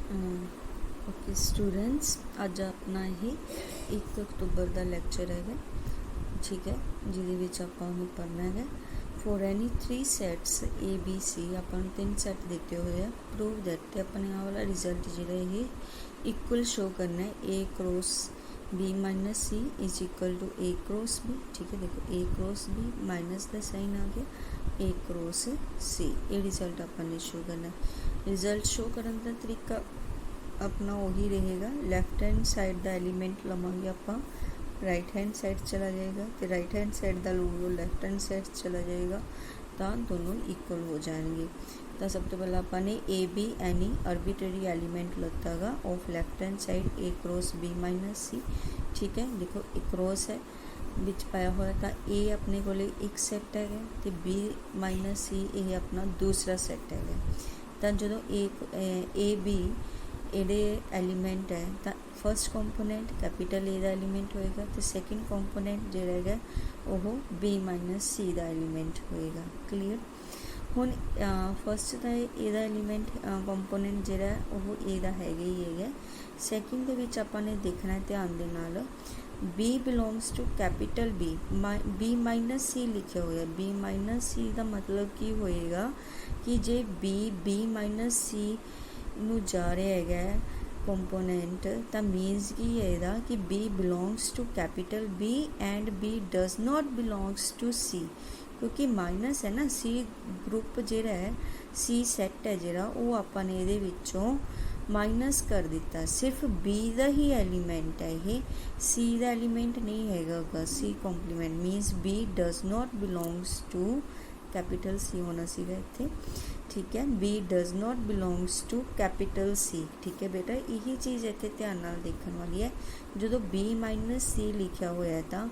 Okay students, अज अपना ये 1 October का लैक्चर है, ठीक है, जिद आपू पढ़ना है। For any 3 sets A B C अपन 3 सैट दिते हुए हैं। प्रूव दैट ते अपने आ वाला रिजल्ट जो है इक्वल शो करना है A cross B minus C is equal to A cross B. ठीक है, देखो ए क्रॉस बी माइनस का साइन आ गया ए क्रॉस सी। ये रिजल्ट अपन शो करना है। रिजल्ट शो करने का तरीका अपना वही रहेगा, लैफ्ट हैंड साइड का एलीमेंट लवेंगे आप, राइट हैंड साइड चला जाएगा, तो राइट हैंड साइड का लूंगे लैफ्ट हैंड साइड चला जाएगा, तो दोनों इक्वल हो जाएंगे। तो सब तो पहले आपने A B any arbitrary element लगता है of left hand side A cross B minus C. ठीक है, देखो ए क्रॉस है बिच पाया हुआ, तो ए अपने को एक सैट है, तो बी माइनस सी ये अपना दूसरा सैट है। तो जो ए बी एडे एलीमेंट है, तो फर्स्ट कंपोनेंट कैपिटल ए का एलीमेंट होएगा, तो सैकेंड कंपोनेंट जो है वो बी माइनस सी का एलीमेंट होएगा। क्लीयर। हुण फर्स्ट का ए का एलीमेंट कंपोनेंट जो है वो ए का है ही है। सैकेंड के विच आपने देखना है ध्यान दे नाल B belongs to capital B, B minus C लिखे हुए। बी माइनस सी का मतलब की होएगा कि जे बी माइनस सी ਨੂੰ ਜਾ ਰਿਹਾ ਹੈਗਾ ਕੰਪੋਨੈਂਟ, ਤਾਂ ਮੀਨਸ ਕੀ ਹੈ ਇਹਦਾ ਕਿ B belongs to capital B and B does not belongs to C, ਕਿਉਂਕਿ ਮਾਈਨਸ ਹੈ ਨਾ, C ਗਰੁੱਪ ਜਿਹੜਾ ਹੈ, C ਸੈੱਟ ਹੈ ਜਿਹੜਾ, ਉਹ ਆਪਾਂ ਨੇ ਇਹਦੇ ਵਿੱਚੋਂ ਮਾਈਨਸ ਕਰ ਦਿੱਤਾ। ਸਿਰਫ B ਦਾ ਹੀ ਐਲੀਮੈਂਟ ਹੈ ਇਹ, C ਦਾ ਐਲੀਮੈਂਟ ਨਹੀਂ ਹੈਗਾ। C complement means B does not belongs to capital C होना सीगा इत्थे। ठीक है, B does not belongs to capital C. ठीक है बेटा, यही चीज़ इत्थे ध्यान नाल देखण वाली है। जो बी माइनस सी लिखा हुआ है तो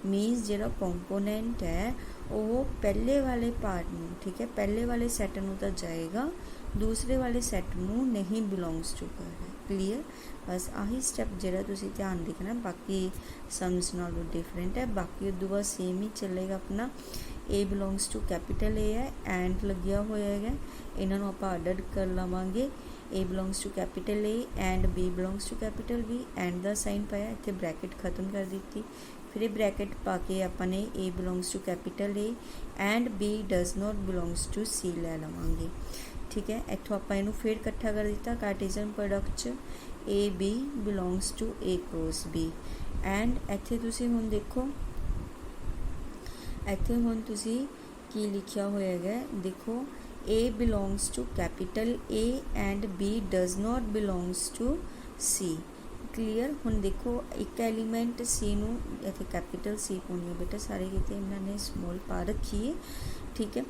मीनस जो कंपोनेंट है वो पहले वाले पार्ट में, ठीक है, पहले वाले सैट में तो जाएगा, दूसरे वाले सैट में नहीं बिलोंग्स टू कर रहा। क्लीयर। बस आही स्टैप जो तुसी ध्यान देखना, बाकी सम्स नालों डिफरेंट है, बाकी उदों बाद सेम ही चलेगा अपना। A belongs to capital A है, एंड लग्या हुआ है, इन्हों आप अड कर लवेंगे। A belongs to capital A and B belongs to capital B, and का साइन पाया, इतने ब्रैकेट खत्म कर दी। फिर ब्रैकेट पा के अपने A belongs to capital A and B does not belongs to C लै लवेंगे। ठीक है, इतों आप इनू फिर इकट्ठा कर दिता कार्टेशियन प्रोडक्ट च A B belongs to A cross B, and इत्थे तुसीं हुण देखो, इत्थे हुण तुसीं की लिखिया होया है, देखो A belongs to capital A and B does not belongs to C. Clear. हुण देखो एक एलीमेंट सी नूं इत्थे कैपिटल सी पाउणी है बेटा, सारे किते इन्होंने स्मॉल पा रखी है। ठीक है,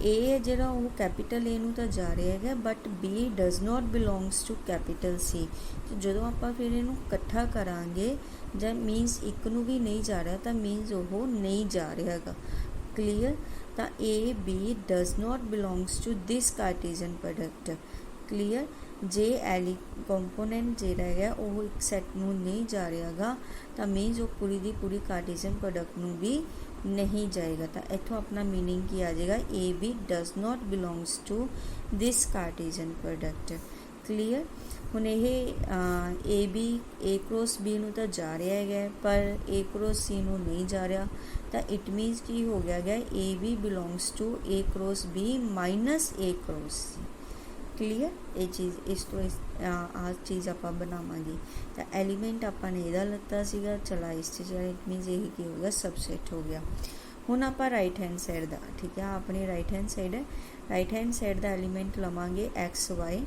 ए जिहड़ा वो कैपिटल ए नूं तां जा रहा है, but B does not belongs to capital C. तो जदों आपां फिर इहनूं इकट्ठा करांगे, जां मीनस एक नूं भी नहीं जा रहा, तो मीनस वो नहीं जा रहा है। क्लीयर। तो A B does not belongs to this Cartesian product. Clear. जे एली कंपोनेंट जोड़ा है वो एक सैट में नहीं जा रहा गा, तो मीनस वो पूरी की पूरी कार्टेशियन प्रोडक्ट में भी नहीं जाएगा। तो इतों अपना मीनिंग की आ जाएगा, A B does not belongs to this Cartesian product. Clear. हुण A B A cross B नूं तो जा रहा है, पर ए क्रॉस सी नूं नहीं जा रहा, तो इट मीनस की हो गया A B belongs to A cross B minus A cross C. Clear. ये चीज़ इस तो आ चीज़ आप बनावांगे। तो एलीमेंट आपने इहदा लत्ता सीगा, चला इस चीज़ इट मीनस यही की हो गया सबसेट हो गया। हुण आप राइट हैंड साइड का, ठीक है, अपनी राइट हैंड साइड है, राइट हैंड साइड का एलीमेंट लवांगे एक्स वाई।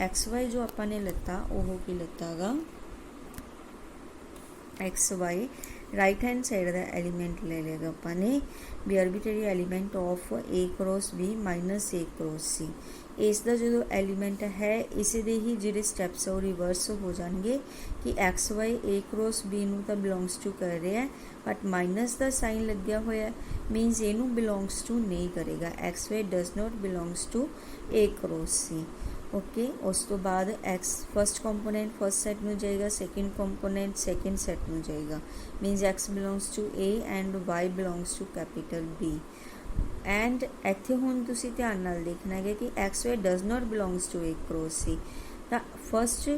एक्स वाई जो आपने लत्ता वो की लत्ता गा X Y, right hand side का एलीमेंट ले लेगा अपने भी arbitrary element of A cross B minus A cross C. इसका जो एलीमेंट है इसे दे ही जो स्टैप्स है वो रिवर्स हो जाएंगे कि एक्स वाई ए क्रॉस बी नूं तां बिलोंग्स टू कर रहा है, बट माइनस का साइन लग्या होया मीनस ए नूं बिलोंग्स टू नहीं करेगा। X Y does not belongs to A cross C. Okay, उस तो बाद X first component first set में जाएगा, सैकेंड कंपोनेंट सैकेंड सैट में जाएगा, means x belongs to A and Y belongs to capital B. And इत्थे हुण तुसीं ध्यान नाल देखना है कि X Y does not belongs to A cross C. ਤਾਂ ਫਸਟ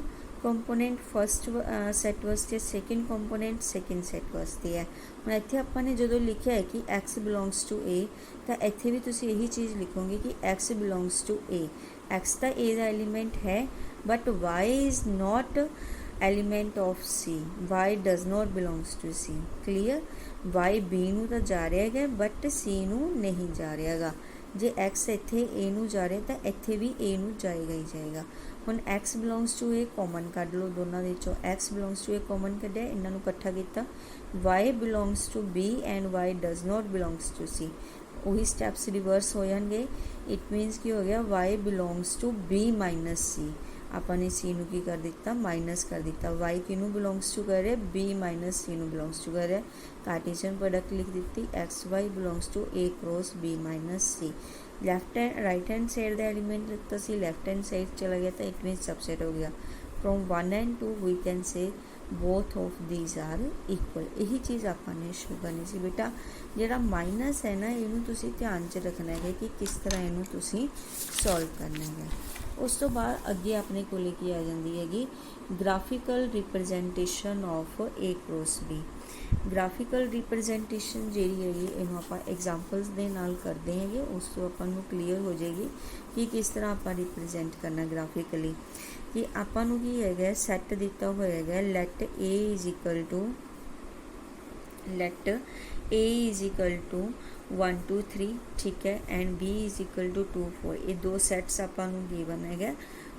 ਕੰਪੋਨੈਂਟ ਫਸਟ ਸੈੱਟ ਵਾਸਤੇ, ਸੈਕਿੰਡ ਕੰਪੋਨੈਂਟ ਸੈਕਿੰਡ ਸੈੱਟ ਵਾਸਤੇ ਹੈ। ਹੁਣ ਇੱਥੇ ਆਪਾਂ ਨੇ ਜਦੋਂ ਲਿਖਿਆ ਹੈ ਕਿ x ਬਿਲੋਂਗਸ ਟੂ a, ਤਾਂ ਇੱਥੇ ਵੀ ਤੁਸੀਂ ਇਹੀ ਚੀਜ਼ ਲਿਖੋਗੇ ਕਿ x belongs to a। x ਤਾਂ a ਦਾ ਐਲੀਮੈਂਟ ਹੈ, but y is not element of C, y does not belongs to C। Clear, y B नू तो जा रहा है बट C नू नहीं जा रहा गा। जे x इत्थे A नू जा रहा तो इत्थे भी A नू जाएगा ही जाएगा। हुण x belongs to A common कढ लो, दोनों दे विचों x belongs to A common कढिया, इन्हां नू इकट्ठा कीता, y belongs to B and y does not belongs to C। वही स्टैप्स रिवर्स हो जाएंगे। इट मीनस की हो गया y belongs to B minus C। आपने सी नू की कर दिता, माइनस कर दिता। वाई किनू बिलोंग्स टू कर रहे, बी माइनस सी नू बिलोंग्स टू कर रहे। कार्टेशियन प्रोडक्ट लिख दी, X Y belongs to A cross B minus C. Left hand right hand side का एलीमेंट लिखता सी, लैफ्ट हैंड साइड चला गया तो इट मीन सबसेट हो गया। From 1 and 2 we can say both of these are equal. यही चीज़ आपने शो करनी सी बेटा। जिहड़ा माइनस है ना, इनू तुसी ध्यान च रखना है कि किस तरह इनू तुसी सॉल्व करना है। उस तो बाद अगे अपने को की आ जाती हैगी graphical representation of A cross B. Graphical representation जी हैगी इनू आप एग्जाम्पल्स दे नाल करते हैं, उस तो अपन क्लीयर हो जाएगी कि किस तरह आप रिप्रजेंट करना ग्राफिकली। कि आपू की है सैट दिता हुआ है, let A is equal to, let A is equal to 1 2 3, ठीक है, and B is equal to 2 4। ये दो सैट्स आपको गिवन है।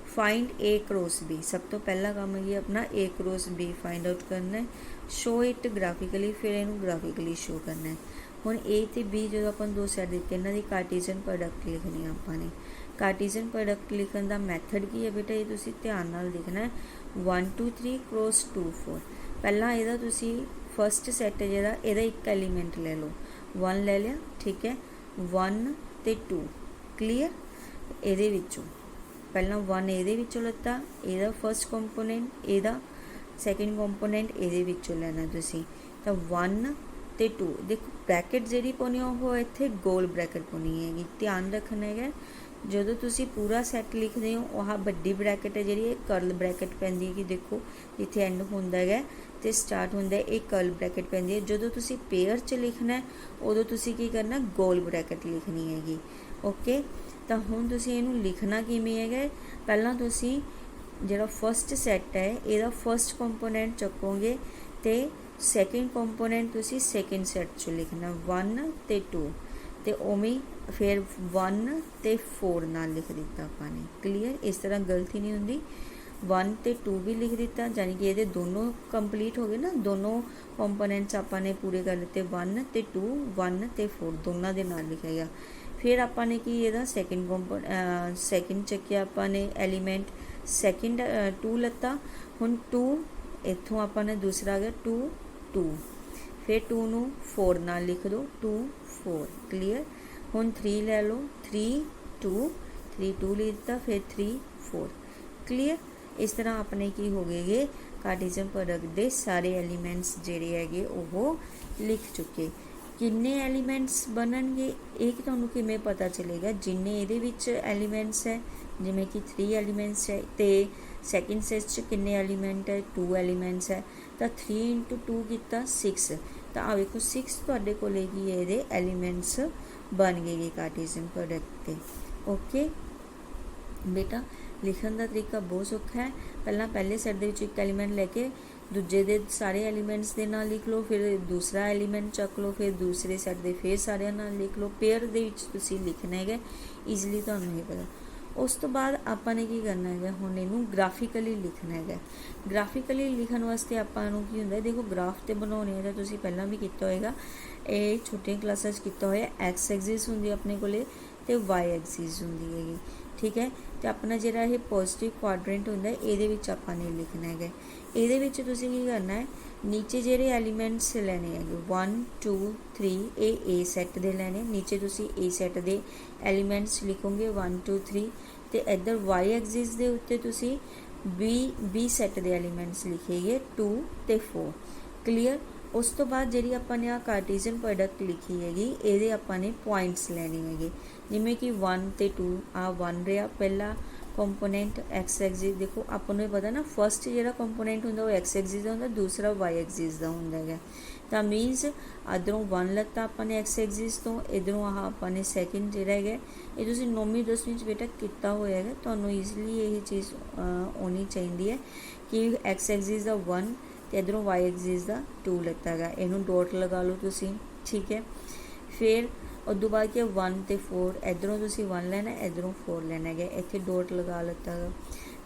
फाइंड ए क्रॉस बी, सब तो पहला काम है अपना ए क्रॉस बी फाइंड आउट करना है। शो इट ग्राफिकली, फिर इनू ग्राफिकली शो करना है। हुण ए ते बी जो अपन दो सैट दिते, इन्हां दी कार्टेशियन प्रोडक्ट लिखनी है आपने। कार्टेशियन प्रोडक्ट लिखने का मैथड की है बेटा, ये तुसी ध्यान नाल लिखना है। 1 2 3 क्रॉस 2 4। पहला इहदा तुसी फस्ट सैट है जिहड़ा, इहदा एक एलीमेंट ले लो, 1 ले लिया, ठीक है, 1 ते 2। क्लीयर, इहदे विचों पहला 1 इहदे विचों लत्ता, इहदा फस्ट कंपोनेंट, इहदा सैकेंड कंपोनेंट इहदे विचों लेना तुसी। तो 1 ते 2, देखो ब्रैकेट जिहड़ी पाउणी वो इत्थे गोल ब्रैकेट पाउणी हैगी। ध्यान रखना है ਜਦੋਂ ਤੁਸੀਂ पूरा सैट लिखते हो, वह ਵੱਡੀ ब्रैकेट है जी करल ब्रैकेट पैंदी है कि देखो जिथे एंड होंदा है तो स्टार्ट होंदा है, एक करल ब्रैकेट पैंदी है। जो तुसी पेयर च लिखना है उदों तुसी की करना, गोल ब्रैकेट लिखनी हैगी। ओके, तो हुण तुसी इहनूं लिखना किवें है, पहलां तुसी जिहड़ा फस्ट सैट है इहदा फस्ट कंपोनेंट चुकोगे तो सैकेंड कंपोनेंट तुसी सैकेंड सैट च लिखना, 1 ते 2, तो उवें फिर 1 ते 4 नाल लिख दिता आपने। क्लीयर, इस तरह गलती नहीं होंदी। 1 ते 2 भी लिख दिता, यानी कि ये दोनों कंप्लीट हो गए ना, दोनों कंपोनेंट्स आपने पूरे कर लेते। 1 ते 2, 1 ते 4 दोनों के नाल लिखा गया। फिर आपने कि ये सैकेंड सैकेंड चक्या आपने एलीमेंट, सैकेंड 2 लत्ता। हुण 2 इत्थों आपने दूसरा आ गया 2 2, फिर 2 नू 4 नाल लिख दो, 2 4। क्लीयर, हुण 3 ले लो, 3 2, 3 2 लिख दिता, फिर 3 4। क्लीयर, इस तरह अपने की हो गए कार्टेशियन प्रोडक्ट के सारे एलीमेंट्स जिहड़े हैगे वो लिख चुके। किन्ने एलीमेंट्स बनणगे ये तुहानूं किवें पता चलेगा, जिन्ने इहदे विच एलीमेंट्स है, जिवें कि 3 एलीमेंट्स है, तो सैकेंड सेट च किन्ने एलीमेंट है, 2 एलीमेंट्स है, तो 3 × 2 कितना 6। तो आ देखो 6 तुहाडे कोल ये एलीमेंट्स बन गए कार्टेशियन प्रोडक्ट के। ओके बेटा, लिखण का तरीका बहुत सौखा है। पहले सैट दे विच एक एलीमेंट लैके दूजे दे सारे एलीमेंट्स दे नाल लिख लो, फिर दूसरा एलीमेंट चक लो, फिर दूसरे सैट दे फिर सारे नाल लिख लो। पेयर दे विच तुसीं लिखना है, ईजली तुहानूं ये पता। उस तो बाद आपने की करना है, हुण इहनूं ग्राफिकली लिखना है। ग्राफिकली लिखण वास्ते आपां नूं की हुंदा है, देखो ग्राफ ते बनाउणे है तां तुसीं पहलां भी कीता होएगा, ये छोटियां क्लासां च कीता होया। एक्स एक्सिस हुंदी अपने कोले ते वाई एक्सिस हुंदी हैगी, ठीक है। तो अपना जिहड़ा ये पॉजिटिव क्वाड्रेंट हुंदा है, इहदे विच आपां ने लिखना है। इहदे विच तुसीं की करना है, नीचे जिहड़े एलीमेंट्स लैने है 1 2 3, ये ए सैट दे लैने, नीचे तुसीं ए सैट दे एलीमेंट्स लिखोगे 1 2 3, तो इधर वाई एक्सिस दे उत्ते तुसीं बी सैट दे एलीमेंट्स लिखेगे 2 ते 4। क्लीयर, उस तो बाद जी अपने आ कार्टेशियन प्रोडक्ट लिखी हैगी, ये अपने पॉइंट्स लैने हैं, जिमें कि 1 ते 2 आ 1 रहा पहला, ਕੰਪੋਨੈਂਟ एक्स एक्सिस देखो ਆਪਾਂ ਨੂੰ ਪਤਾ ਨਾ ਫਸਟ ਜਿਹੜਾ ਕੰਪੋਨੈਂਟ ਹੁੰਦਾ ਉਹ एक्स एक्सिस ਦਾ ਹੁੰਦਾ, ਦੂਸਰਾ वाई एक्सिस ਦਾ ਹੁੰਦਾ ਹੈਗਾ। ਤਾਂ ਮੀਨਸ ਇੱਧਰੋਂ 1 ਲੱਤਾ ਆਪਾਂ ਨੇ एक्स एक्सिस ਤੋਂ, ਇੱਧਰੋਂ ਆਹ ਆਪਾਂ ਨੇ ਸੈਕਿੰਡ ਜਿਹੜਾ ਹੈਗਾ ਇਹ ਤੁਸੀਂ 9ਵੀਂ 10ਵੀਂ 'ਚ ਬੇਟਾ ਕੀਤਾ ਹੋਇਆ ਹੈਗਾ, ਤੁਹਾਨੂੰ ਈਜ਼ੀਲੀ ਇਹ ਚੀਜ਼ ਆਉਣੀ ਚਾਹੀਦੀ ਹੈ ਕਿ एक्स एक्सिस ਦਾ 1 ਤੇ ਇੱਧਰੋਂ वाई एक्सिस ਦਾ 2 ਲੱਤਾ ਹੈਗਾ, ਇਹਨੂੰ ਡੋਟ ਲਗਾ ਲਓ ਤੁਸੀਂ, ਠੀਕ ਹੈ। ਫਿਰ उदू बाद क्या 1 ਤੇ 4 इधरों तुसी 1 लेना, इधरों 4 लेना है, इत्थे डॉट लगा लेता है।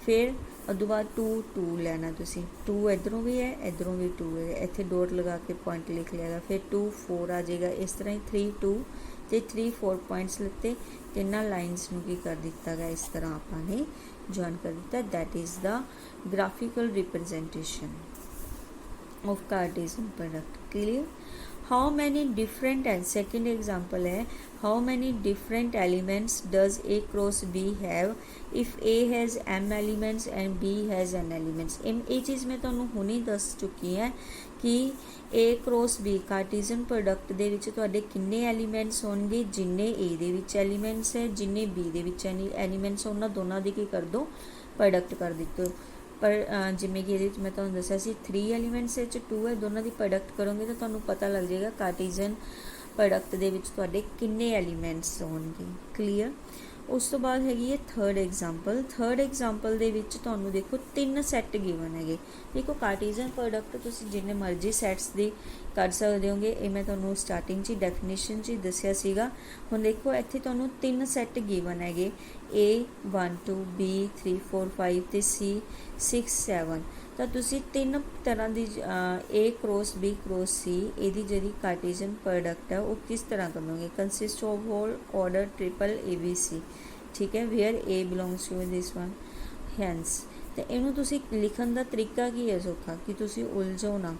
फिर उदू बाद 2 2 लेना तुसी, 2 इधरों भी है, इधरों भी 2 है, इत्थे डॉट लगा के पॉइंट लिख लिया। फिर 2 4 आ जाएगा, इस तरह ही 3 2 ते 3 4 पॉइंट्स लेते, तिना लाइन्स नूं की कर दिता गया, इस तरह आपने ज्वाइन कर दिता। That is the graphical representation of Cartesian product. Clear? How many different, second example है, how many different elements does A cross B have if A has M elements and B has N elements. ये चीज़ मैं तुहानूं हुणे दस चुकी है कि A cross B Cartesian product दे विच तुहाडे किन्ने एलीमेंट्स होणगे, जिन्ने ए दे विच एलीमेंट्स है, जिन्ने बी दे विच एलीमेंट्स, उन्हां दोनों दी की कर दो प्रोडक्ट कर दित्तो। पर जिमें कि ये मैं तुहानूं दस्सिया सी 3 एलीमेंट्स 2 है, दोनों की प्रोडक्ट करोगे तो तुहानूं पता लग जाएगा कार्टेशियन प्रोडक्ट दे विच तुहाडे किन्ने एलीमेंट्स होणगे। क्लीयर? उस तो बाद हैगी है थर्ड एग्जाम्पल। थर्ड एग्जाम्पल दे विच तुहानूं देखो 3 सैट गिवन है। देखो कार्टेशियन प्रोडक्ट तुसीं जिन्ने मर्जी सैट्स दी कर सकते होगे, ये मैं तुहानूं स्टार्टिंग च डेफिनेशन च दस्सिया सीगा। हुण देखो इत्थे तुहानूं 3 सैट गिवन है, A 1 2 B 3 4 5 ते C 6 7। तो तुसी 3 तरह की A cross B cross C यदी जी कार्टेशियन प्रोडक्ट है वो किस तरह करोगे? Consist of whole order triple ABC, ठीक है, where A belongs to this one, हैंस। तो इनू तुसी लिखण का तरीका की है सौखा कि तुसी उलझो ना,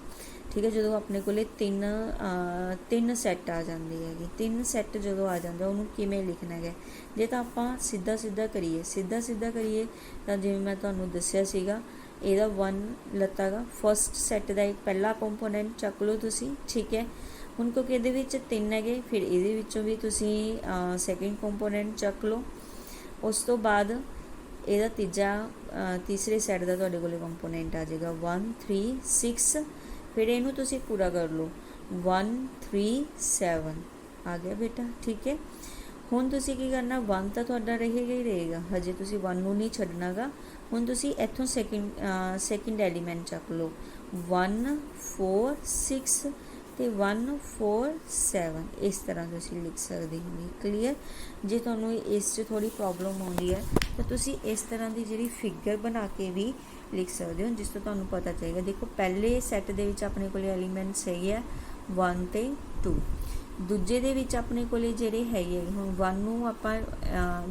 ठीक है। जो अपने को 3 सैट आ जाते हैं, 3 सैट जो आ जाते हैं उन्होंने किमें लिखना है। जे तो आप सीधा सीधा करिए तो जिवें मैं तुहानूं दस्सिया सीगा, ਇਹਦਾ 1 ਲੱਤਾ ਗਾ, फस्ट सैट का एक पहला कंपोनेंट चक लो तुसी, ठीक है। हुण क्योंकि ਇਹਦੇ ਵਿੱਚ 3 हैगे, फिर ਇਹਦੇ ਵਿੱਚੋਂ भी तुसी सैकेंड कंपोनेंट चक लो। उस तो बाद ਇਹਦਾ तीसरे सैट का तुहाडे कोल कंपोनेंट आ जाएगा 1 3 6। फिर इनू तुसी पूरा कर लो 1 3 7 आ गया बेटा, ठीक है। हुण तुसी की करना, 1 तो तुहाडा रहेगा ही रहेगा, हजे तुसी 1 नूं नहीं छड्डना गा। हुण तुसी इत्थों सैकेंड एलीमेंट चक लो 1 4 6 ते 1 4 7, इस तरह तुसी लिख सकते हो। क्लीयर? जे तुहानूं इस च थोड़ी प्रॉब्लम आउंदी है तो तुसी इस तरह की जिहड़ी फिगर बना के भी लिख सकते हो, जिस तो तुहानूं पता चलेगा। देखो पहले सैट दे विच अपने कोल एलीमेंट्स है 1 ते 2, दूजे दे विच अपने कोले जिहड़े हैगे, हुण 1 नूं आपां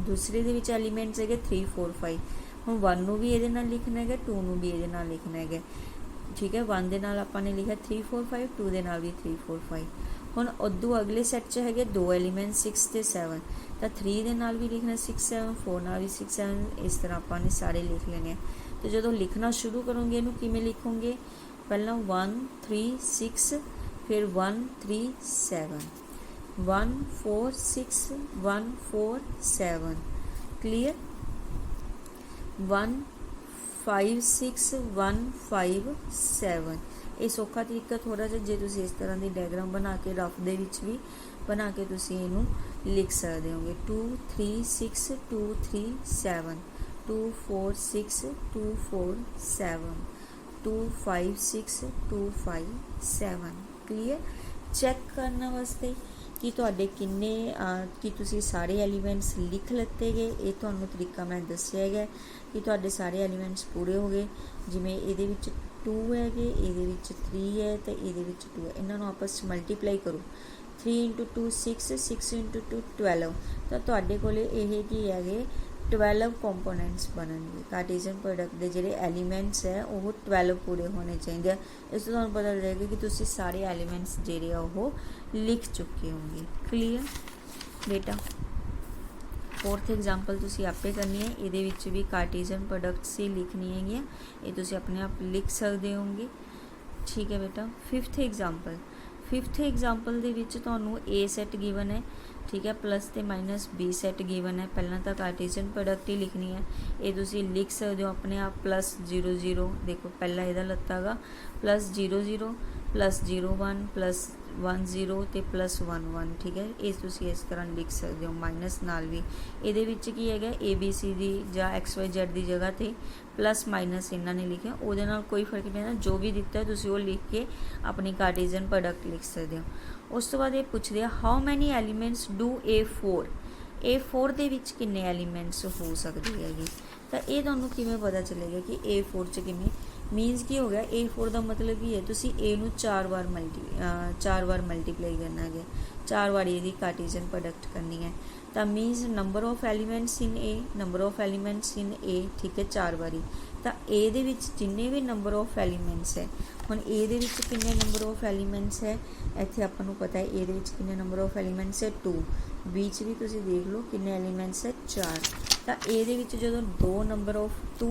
दूसरे दे विच एलीमेंट्स है 3 4 5। हुण 1 नूं भी इहदे नाल लिखना है, 2 नूं भी इहदे नाल लिखना है, ठीक है। 1 दे नाल आपां ने लिखा 3 4 5, 2 दे नाल भी 3 4 5। हुण उदों अगले सैट च है 2 एलीमेंट्स 6 ते 7, तो 3 दे नाल भी लिखना 6 7, 4 नाल भी 6 7, इस तरह आपां ने सारे लिख लेने। तो जो लिखना शुरू करोगे इनू किमें लिखोगे? पहला 1 3 6, फिर 1 3 7, 1 4 6 1 4 7। क्लियर? 1 5 6 1 5 7। ये सौखा तरीका थोड़ा जिहा, जे तुसीं इस तरह की डायग्राम बना के रफ दे विच भी बना के तुसीं इनू लिख सकते होगे। 2 3 6 2 3 7, 2 4 6 2 4 7, 2 5 6 2 5 7। क्लीयर? चेक करने वास्ते कि तुहाडे किन्ने कि तुसीं सारे एलीमेंट्स लिख लत्ते गए, ये तुहानूं तरीका मैं दस्सिया है कि तुहाडे सारे एलीमेंट्स पूरे हो गए। जिवें इहदे विच 2 है, इहदे विच 3 है, तो इहदे विच 2 है, इन्हां नूं आपस मल्टीप्लाई करो 3 × 2 6, 6 × 2 12। तो तुहाडे कोले इह की है 12 कंपोनेंट्स बनणगे। कार्टेशियन प्रोडक्ट के जिहड़े एलीमेंट्स है वो 12 पूरे होने चाहिए। इस तो तुहानूं पता लगेगा कि तुसीं सारे एलीमेंट्स जिहड़े वो लिख चुके होंगे। क्लीयर बेटा? फोर्थ एग्जाम्पल तुसीं आपे करनी है, ये विच भी कार्टेशियन प्रोडक्ट्स ही लिखनी है, ये तुसीं अपने आप लिख सकते होंगे, ठीक है बेटा। फिफ्थ एग्जाम्पल दे विच तुहानूं ए सैट गिवन है, ठीक है, प्लस ते माइनस बी सैट गिवन है। पहला तो कार्टेशियन प्रोडक्ट ही लिखनी है, ये तुसी लिख सकते हो अपने आप। प्लस 0 0 देखो पहला ਇਹਦਾ ਲੱਤਾ ਗਾ प्लस 0 0 प्लस 0 1 प्लस 1 0 ਤੇ प्लस 1 1, ठीक है। ਇਹ ਤੁਸੀਂ ਇਸ ਤਰ੍ਹਾਂ ਲਿਖ ਸਕਦੇ ਹੋ ਮਾਈਨਸ ਨਾਲ ਵੀ। ਇਹਦੇ ਵਿੱਚ ਕੀ ਹੈਗਾ ABC ਦੀ ਜਾਂ XYZ ਦੀ ਜਗ੍ਹਾ ਤੇ प्लस माइनस ਇਹਨਾਂ ਨੇ ਲਿਖਿਆ, ਉਹਦੇ ਨਾਲ ਕੋਈ ਫਰਕ ਨਹੀਂ ਪੈਂਦਾ। ਜੋ ਵੀ ਦਿੱਤਾ ਤੁਸੀਂ ਉਹ ਲਿਖ ਕੇ ਆਪਣੀ ਕਾਰਟੇशियन ਪ੍ਰੋਡਕਟ ਲਿਖ ਸਕਦੇ ਹੋ। ਉਸ ਤੋਂ ਬਾਅਦ ਇਹ ਪੁੱਛਦੇ ਆ how many elements do A4, A4 ਦੇ ਵਿੱਚ ਕਿੰਨੇ ਐਲੀਮੈਂਟਸ ਹੋ ਸਕਦੇ ਹੈਗੇ। ਤਾਂ ਇਹ ਤੁਹਾਨੂੰ ਕਿਵੇਂ ਪਤਾ ਚੱਲੇਗਾ ਕਿ A4 ਚ ਕਿੰਨੇ, मीनस की हो गया A4 का मतलब की है तुसी A नू 4 बार मल्टीप्लाई करना है, 4 बार ये कार्टेशियन प्रोडक्ट करनी है। तो मीनस number of elements in A, number of elements in A, ठीक है 4 बारी। तो ए दे विच जिन्ने भी नंबर ऑफ एलीमेंट्स है, हुण ए दे विच किन्ने नंबर ऑफ एलीमेंट्स है, इत्थे आपां नूं पता है ए दे विच किन्ने नंबर ऑफ एलीमेंट्स है 2, बी च भी तुसी देख लो किन्ने एलीमेंट्स है 4। तो ये जो 2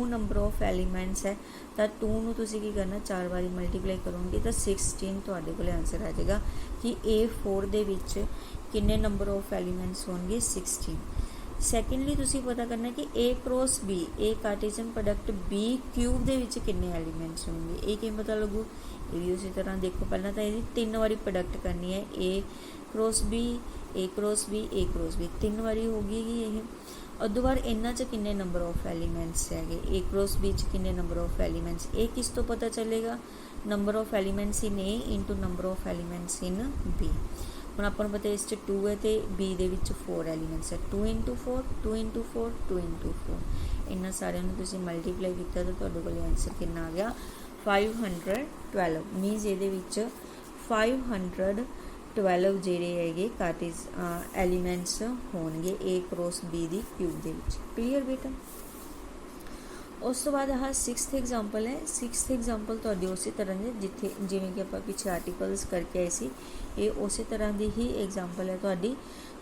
नंबर ऑफ एलीमेंट्स है तो 2 नूं तुसीं की करना 4 बारी मल्टीप्लाई करोगे तो 16 तुहाडे कोले आंसर आ जाएगा कि A4 दे विच किन्ने नंबर ऑफ एलीमेंट्स होंगे 16। सैकेंडली तुसीं पता करना कि A cross B, A Cartesian product B cube दे विच किन्ने एलीमेंट्स होंगे, ये किवें पता लगू। ये भी उसी तरह देखो, पहला तो ये 3 बारी प्रोडक्ट करनी है A cross B, A cross B, A cross B 3 बारी होगी ये। उदों बाद इन्हां च किन्ने नंबर ऑफ एलीमेंट्स है, A क्रॉस B च किन्ने नंबर ऑफ एलीमेंट्स, ये किस तो पता चलेगा, number of elements in A into number of elements in B। हुण आपां नूं पता इस च 2 है तो B दे विच 4 एलीमेंट्स है, 2 इंटू 4 2 इंटू 4 2 इंटू 4, इन्हां सारिਆਂ ਨੂੰ ਤੁਸੀਂ ਮਲਟੀਪਲਾਈ ਕੀਤਾ ਤਾਂ ਤੁਹਾਡੇ ਕੋਲ ਆਨਸਰ ਕਿੰਨਾ ਆ ਗਿਆ 512। मीनस ਇਹਦੇ ਵਿੱਚ 512 ਜਿਹੜੇ ਹੈਗੇ कार्टेज एलीमेंट्स होणगे A क्रॉस B ਦੀ क्यूब ਦੇ ਵਿੱਚ। क्लीयर बेटा। उस तो बाद आह 6th एग्जाम्पल है। 6th एग्जाम्पल तुहाडी उसी तरह दे जिथे जिवें कि आपां पिछे आर्टिकल्स करके आए सी, ये उसी तरह की ही एग्जाम्पल है तुहाडी।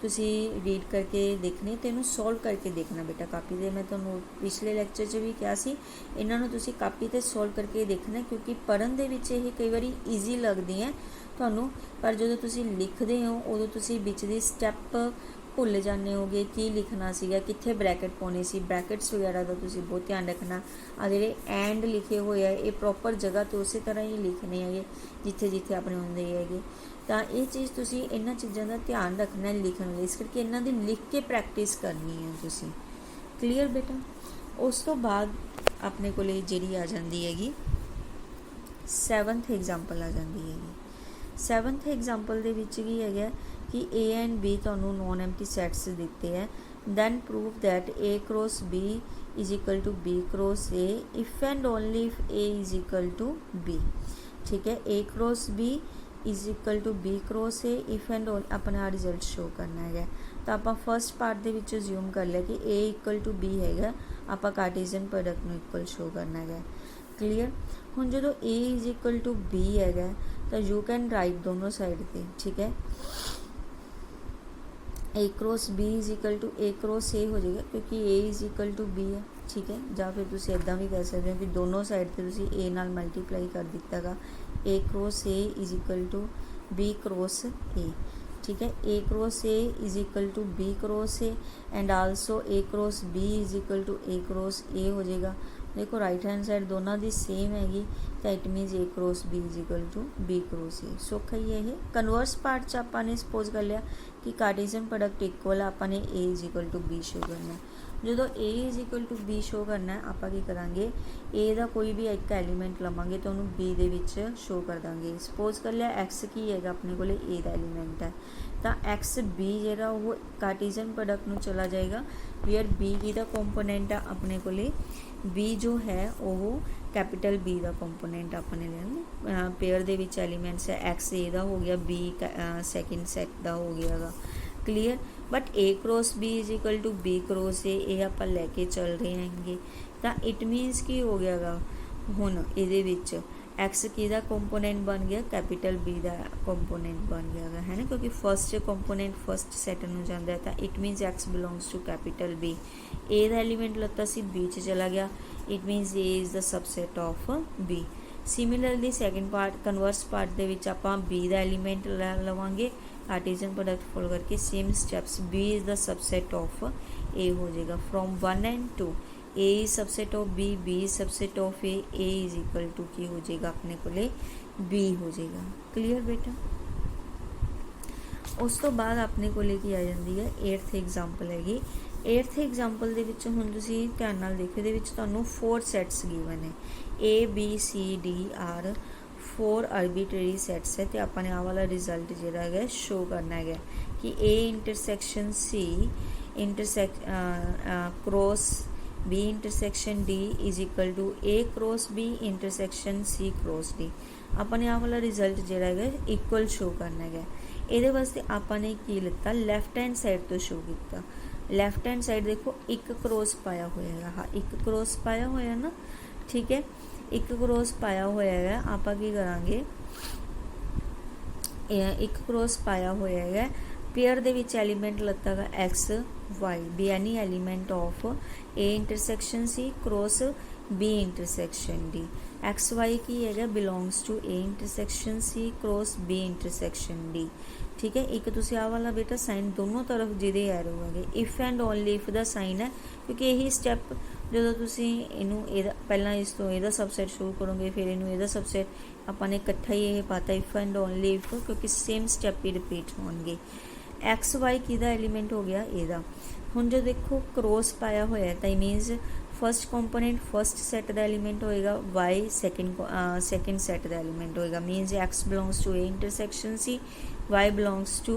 तुसी रीड करके देखने तो इन्हूं सॉल्व करके देखना बेटा कापी दे। मैं तुहानूं पिछले लैक्चर च भी कहा सी इन्हां नूं तुसी कापी ते सॉल्व करके देखना, क्योंकि पढ़न दे विच ये कई बारी ईजी लगदी है तुहानूं, पर जो तुसी लिखदे हो उदों तुसी विच दी स्टैप भुल जाने होगे की लिखना सीगा, कित्थे ब्रैकेट पाने सी, ब्रैकेट्स वगैरह का तुसी बहुत ध्यान रखना। आ जिहड़े एंड लिखे हुए है ये प्रॉपर जगह तो उसी तरह ही लिखने है जिथे जिथे अपने होंदे है। तो ये चीज़ तुसी इन्हां चीज़ों का ध्यान रखना है लिखण लई, इस करके इन्हां दी लिख के प्रैक्टिस करनी है तुसी। क्लीयर बेटा। उस तो बाद अपने कोले जिहड़ी आ जांदी हैगी 7th एग्जाम्पल आ जांदी हैगी। 7th एग्जाम्पल दे विच की है कि A एंड B तुहानूं नॉन एम्प्टी सैट्स दिते हैं, then prove that A cross B is equal to B cross A if and only if A is equal to B। ठीक है, A cross B is equal to B cross A if and अपना result show करना है। तो आप first part दे विच assume कर लिया कि A इक्वल टू B है, आप कार्टेशियन प्रोडक्ट नूं इक्वल शो करना है। क्लीयर। हुण जदों A is equal to B है तो यू कैन राइट दोनों साइड पे, ठीक है। A cross B is equal to A cross A हो जाएगा क्योंकि A is equal to B है, ठीक है। या फिर तुसी इदां भी कह सकते हो कि दोनों साइड पे तुसी A नाल मल्टीप्लाई कर दिता गा, A cross A is equal to B cross A, ठीक है। A cross A is equal to B cross A and also A cross B is equal to A cross A हो जाएगा। देखो right hand side दोनों की same हैगी, तो it means A cross B is equal to B cross A। सौखा ही है ये। कन्वर्स पार्ट च आपने सपोज कर लिया कि कार्टेशियन प्रोडक्ट इक्वल आपने A is equal to B show करना है। जो A is equal to B show करना है आप करांगे A का कोई भी एक एलीमेंट लवांगे तो उन्होंने B दे विच शो कर देंगे। सपोज कर लिया X की है अपने को A का एलीमेंट है, तो एक्स B जो वो कार्टेशियन प्रोडक्ट में चला जाएगा वेयर B की दा कंपोनेंट है अपने को B जो है वो कैपिटल B का कंपोनेंट अपने लेंगे। पेयर दे विच एलीमेंट्स है एक्स A का हो गया, B सैकेंड सेट का हो गया। Clear. But A cross B is equal to B cross A ये आप लैके चल रहे हैं, तो इट मीनस की हो गया गा हुण इहदे विच एक्स की दा कंपोनेंट बन गया, कैपिटल B का कंपोनेंट बन गया है ना, क्योंकि फर्स्ट कंपोनेंट फर्स्ट सैट में जाता है। तो it means x belongs to capital B। A का एलीमेंट लता सी B च चला गया, it means A is the subset of B। Similarly second part converse part दे विच आपां B का एलीमेंट लवांगे कार्टेशियन प्रोडक्ट फॉलो करके same steps B is the subset of A हो जाएगा from 1 and 2 A is subset of B is subset of A is equal to की हो जाएगा अपने को बी हो जाएगा। क्लीयर बेटा। उस तो बाद अपने को की आ जाती है 8th एग्जाम्पल हैगी। 8th एग्जाम्पल के हुण तुसीं ध्यान नाल देखो, ये तुहानूं 4 सैट्स गिवन है, A B C D are 4 arbitrary sets है। तो आपने आ वाला रिजल्ट जिहड़ा है शो करना है कि A intersection C cross B intersection D is equal to A cross B intersection C cross D. आपने आ वाला रिजल्ट जिहड़ा है इक्वल शो करना है। ये वास्ते आपने की लिता लैफ्ट हैंड साइड तो शो किया। लैफ्ट हैंड साइड देखो एक क्रॉस पाया हुआ है, हाँ एक क्रॉस पाया हुआ है ना, ठीक है एक क्रॉस पाया हुआ है। आप की करांगे एक क्रॉस पाया हुआ है पेयर दे विच एलीमेंट लता है x y be any element of A intersection C cross B intersection D. X y की है belongs to A intersection C cross B intersection D. ठीक है, एक तुसी आ वाला बेटा साइन दोनों तरफ जिहदे एरो है इफ एंड ओनली इफ दा साइन है, क्योंकि यही स्टैप जो तुसी इनू पहला इस तो इहदा सबसेट शुरू करोगे फिर इनू इहदा सबसेट आपने इकट्ठा ही ये पाता इफ एंड ओनली इफ, क्योंकि सेम स्टैप ही रिपीट होंगे। एक्स वाई किहदा एलीमेंट हो गया इहदा। हुण जो देखो क्रॉस पाया होया है तो means first component first set का एलीमेंट होएगा, वाई सैकेंड सैट का एलीमेंट होएगा। Means x belongs to A intersection C, y belongs to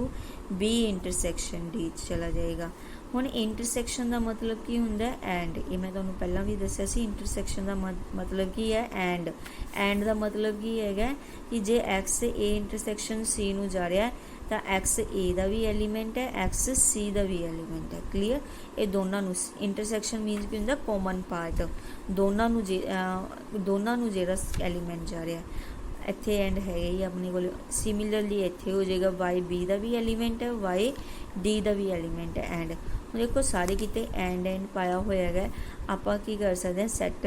B intersection D चला जाएगा। हुण इंटरसैक्शन का मतलब की हुंदा है एंड, ये मैं तुहानूं पहलां भी दस्सिया सी इंटरसैक्शन का मतलब की है एंड का मतलब की है कि जे एक्स ए इंटरसैक्शन सी नूं जा रहा है तो एक्स ए का भी एलीमेंट है एक्स सी का भी एलीमेंट है। क्लीयर, ये दोनों इंटरसैक्शन मीनस की होंदा कॉमन पार्ट दोनों जिहड़ा एलीमेंट जा रहा है इत्थे एंड है ही अपने को। सिमिलरली इत्थे हो जाएगा वाई बी का भी एलीमेंट है वाई डी का भी एलीमेंट है एंड। देखो सारे किते एंड पाया हुआ है, आप की कर सकते हैं सैट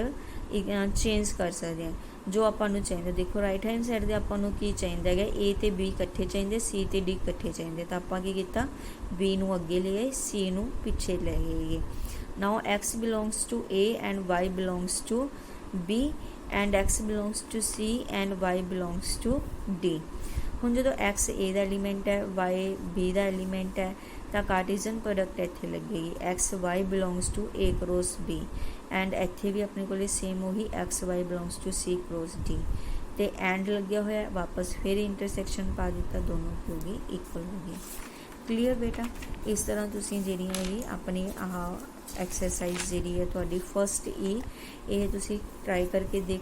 चेंज कर सकते हैं जो आपको चाहिए। देखो राइट हैंड साइड से आपको की चाहिए है ए तो बी कट्ठे चाहिए, सी तो डी कट्ठे चाहिए, तो आप की किया बी नू अगे ले गए सी नू पिछे ले गए। Now x belongs to A and Y belongs to B and x belongs to C and Y belongs to D. हुण जो एक्स ए का एलीमेंट है वाई बी का एलीमेंट है तो कार्टेशियन प्रोडक्ट इत्थे लगेगी x Y belongs to A cross B and इत्थे भी अपने को सेम वही x Y belongs to C cross D. तो एंड लग्या होया वापस फिर इंटरसैक्शन पा दिता, दोनों की होगी इक्वल होगी। क्लीयर बेटा। इस तरह तुसीं जिहड़ियां है अपनी आह एक्सरसाइज जिहड़ी है तुहाडी फर्स्ट ये तुसीं ट्राई करके देख